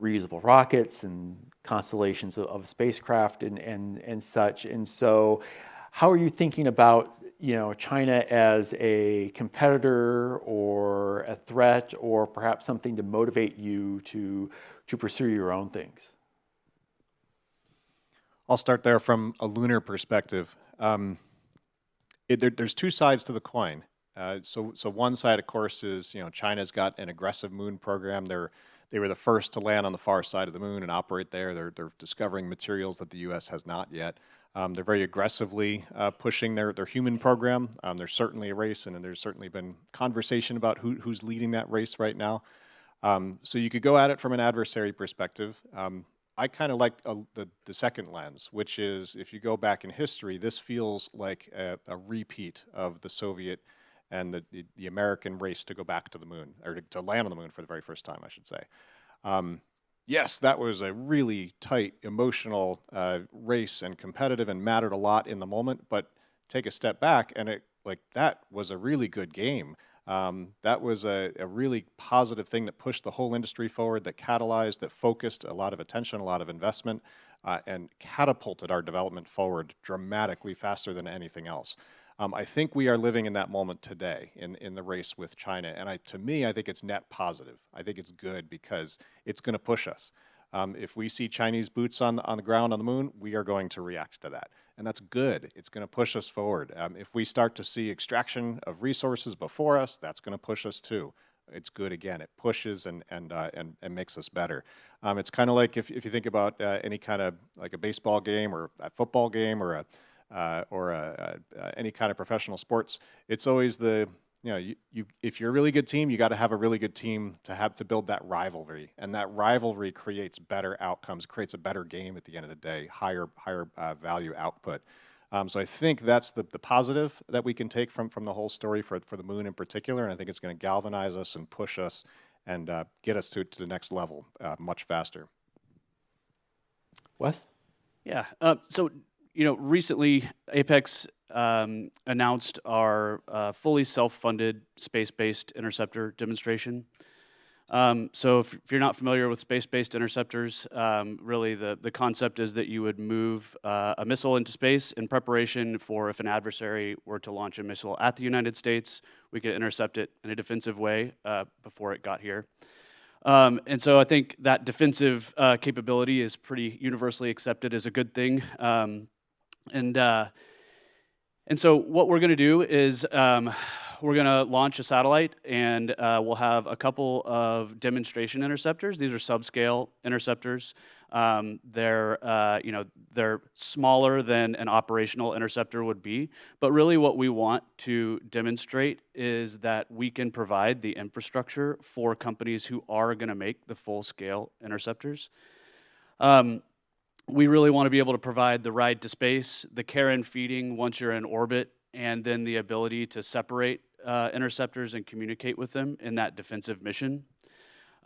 reusable rockets and constellations of spacecraft and such. And so how are you thinking about China as a competitor or a threat or perhaps something to motivate you to pursue your own things? I'll start there from a lunar perspective. There's two sides to the coin. So one side, of course, is China's got an aggressive moon program. They were the first to land on the far side of the moon and operate there. They're discovering materials that the U.S. has not yet. They're very aggressively pushing their human program. There's certainly a race, and there's certainly been conversation about who's leading that race right now. So you could go at it from an adversary perspective. I kind of like the second lens, which is if you go back in history, this feels like a repeat of the Soviet and the American race to go back to the moon, or to land on the moon for the very first time, I should say. Yes, that was a really tight, emotional race and competitive and mattered a lot in the moment, but take a step back and that was a really good game. That was a really positive thing that pushed the whole industry forward, that catalyzed, that focused a lot of attention, a lot of investment, and catapulted our development forward dramatically faster than anything else. I think we are living in that moment today in the race with China, and to me, I think it's net positive. I think it's good because it's going to push us. If we see Chinese boots on the ground on the moon, we are going to react to that. And that's good. It's going to push us forward. If we start to see extraction of resources before us, that's going to push us too. It's good again. It pushes and makes us better. It's kind of like if you think about any kind of like a baseball game or a football game or any kind of professional sports. It's always if you're a really good team, you got to have a really good team to build that rivalry, and that rivalry creates better outcomes, creates a better game at the end of the day, higher value output. So I think that's the positive that we can take from the whole story for the moon in particular, and I think it's going to galvanize us and push us and get us to the next level much faster. Wes? Yeah. So recently Apex announced our fully self-funded space-based interceptor demonstration. So if you're not familiar with space-based interceptors, really the concept is that you would move a missile into space in preparation for if an adversary were to launch a missile at the United States, we could intercept it in a defensive way before it got here. And so I think that defensive capability is pretty universally accepted as a good thing. And so what we're going to do is we're going to launch a satellite, and we'll have a couple of demonstration interceptors. These are subscale interceptors. They're smaller than an operational interceptor would be, but really what we want to demonstrate is that we can provide the infrastructure for companies who are going to make the full-scale interceptors. We really want to be able to provide the ride to space, the care and feeding once you're in orbit, and then the ability to separate interceptors and communicate with them in that defensive mission.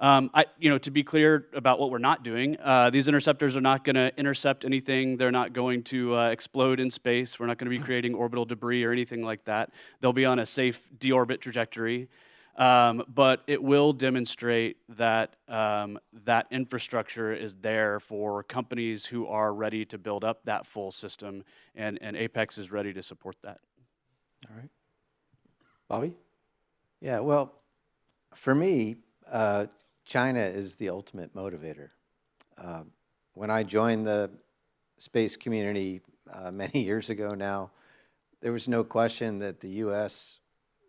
To be clear about what we're not doing, these interceptors are not going to intercept anything. They're not going to explode in space. We're not going to be creating orbital debris or anything like that. They'll be on a safe deorbit trajectory. But it will demonstrate that that infrastructure is there for companies who are ready to build up that full system, and Apex is ready to support that. All right. Bobby? Yeah, well, for me, China is the ultimate motivator. When I joined the space community many years ago now, there was no question that the U.S.,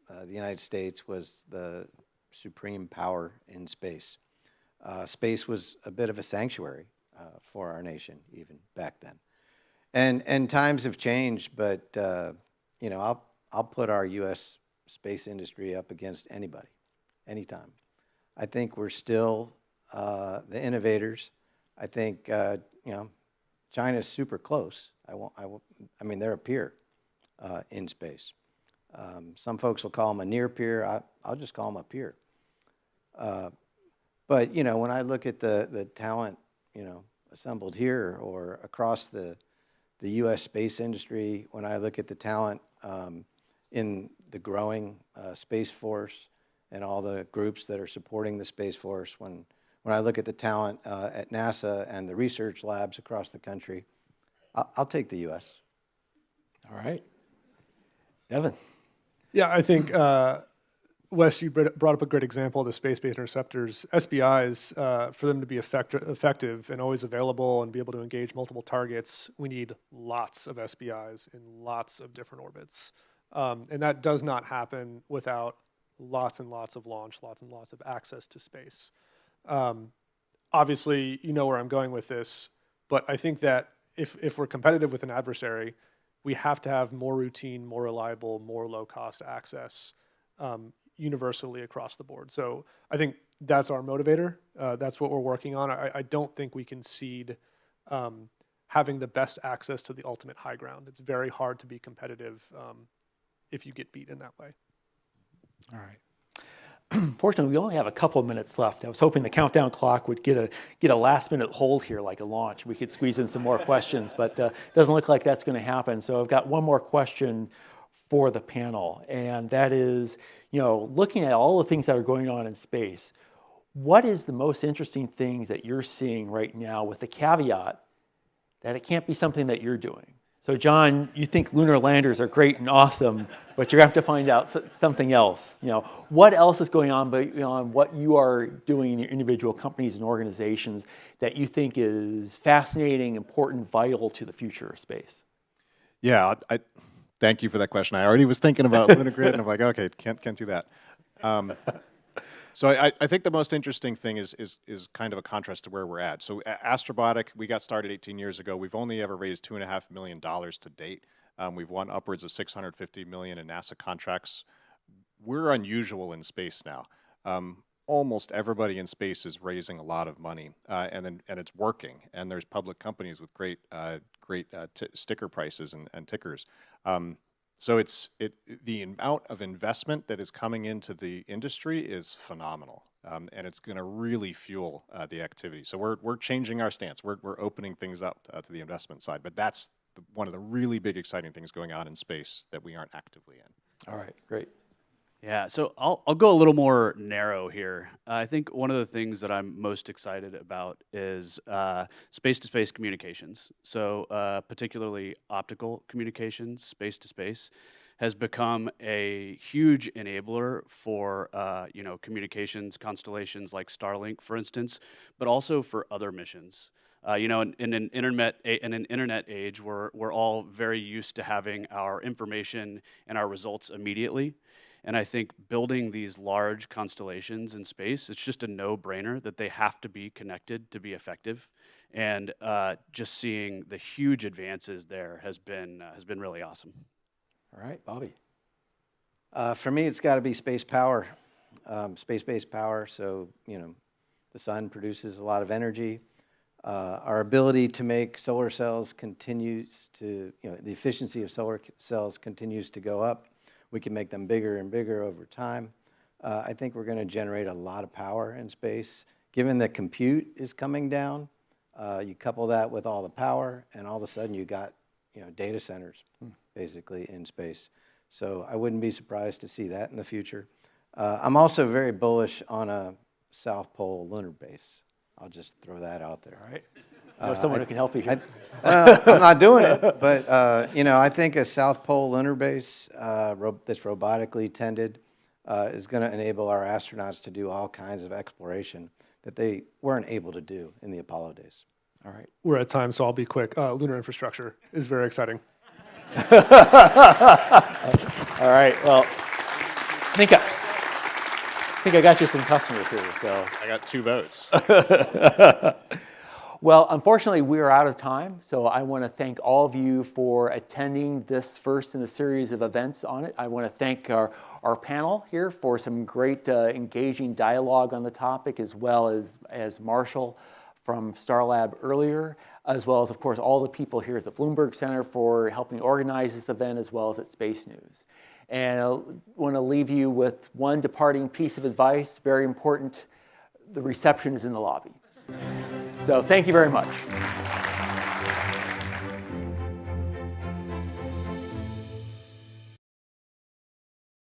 the United States, was the supreme power in space. Space was a bit of a sanctuary for our nation, even back then. And times have changed, but I'll put our U.S. space industry up against anybody, anytime. I think we're still the innovators. I think China's super close. I mean, they're a peer in space. Some folks will call them a near peer. I'll just call them a peer. But when I look at the talent assembled here or across the U.S. space industry, when I look at the talent in the growing Space Force and all the groups that are supporting the Space Force, when I look at the talent at NASA and the research labs across the country, I'll take the U.S. All right. Devin? Yeah, I think, Wes, you brought up a great example of the space-based interceptors. SBIs, for them to be effective and always available and be able to engage multiple targets, we need lots of SBIs in lots of different orbits. And that does not happen without lots and lots of launch, lots and lots of access to space. Obviously, you know where I'm going with this, but I think that if we're competitive with an adversary, we have to have more routine, more reliable, more low-cost access universally across the board. So I think that's our motivator. That's what we're working on. I don't think we can cede having the best access to the ultimate high ground. It's very hard to be competitive if you get beat in that way. All right. Fortunately, we only have a couple of minutes left. I was hoping the countdown clock would get a last-minute hold here, like a launch. We could squeeze in some more questions, but doesn't look like that's going to happen. So I've got one more question for the panel, and that is, looking at all the things that are going on in space, what is the most interesting things that you're seeing right now, with the caveat that it can't be something that you're doing? So John, you think lunar landers are great and awesome, but you're going to have to find out something else. What else is going on beyond what you are doing in your individual companies and organizations that you think is fascinating, important, vital to the future of space? Yeah, I thank you for that question. I already was thinking about lunar grid, and I'm like, okay, can't do that. So I think the most interesting thing is kind of a contrast to where we're at. So Astrobotic, we got started 18 years ago. We've only ever raised $2.5 million to date. We've won upwards of $650 million in NASA contracts. We're unusual in space now. Almost everybody in space is raising a lot of money, and it's working. And there's public companies with great sticker prices and tickers. So the amount of investment that is coming into the industry is phenomenal, and it's going to really fuel the activity. So we're changing our stance. We're opening things up to the investment side, but that's one of the really big exciting things going on in space that we aren't actively in. All right, great. Yeah, so I'll go a little more narrow here. I think one of the things that I'm most excited about is space-to-space communications. So particularly optical communications, space-to-space, has become a huge enabler for communications constellations like Starlink, for instance, but also for other missions. In an internet age, we're all very used to having our information and our results immediately. And I think building these large constellations in space, it's just a no-brainer that they have to be connected to be effective. And just seeing the huge advances there has been really awesome. All right, Bobby. For me, it's got to be space power, space-based power. So, the sun produces a lot of energy. Our ability to make solar cells continues to, the efficiency of solar cells continues to go up. We can make them bigger and bigger over time. I think we're going to generate a lot of power in space. Given that compute is coming down, you couple that with all the power, and all of a sudden you got, data centers basically in space. So I wouldn't be surprised to see that in the future. I'm also very bullish on a South Pole lunar base. I'll just throw that out there. All right. Know someone who can help you here. I'm not doing it, but I think a South Pole lunar base that's robotically tended is going to enable our astronauts to do all kinds of exploration that they weren't able to do in the Apollo days. All right. We're at time, so I'll be quick. Lunar infrastructure is very exciting. All right. Well, I think I got you some customers here. So I got 2 votes. Well, unfortunately, we are out of time, so I want to thank all of you for attending this first in a series of events on it. I want to thank our panel here for some great engaging dialogue on the topic, as well as Marshall from Starlab earlier, as well as, of course, all the people here at the Bloomberg Center for helping organize this event, as well as at SpaceNews. And I want to leave you with one departing piece of advice, very important. The reception is in the lobby. So thank you very much.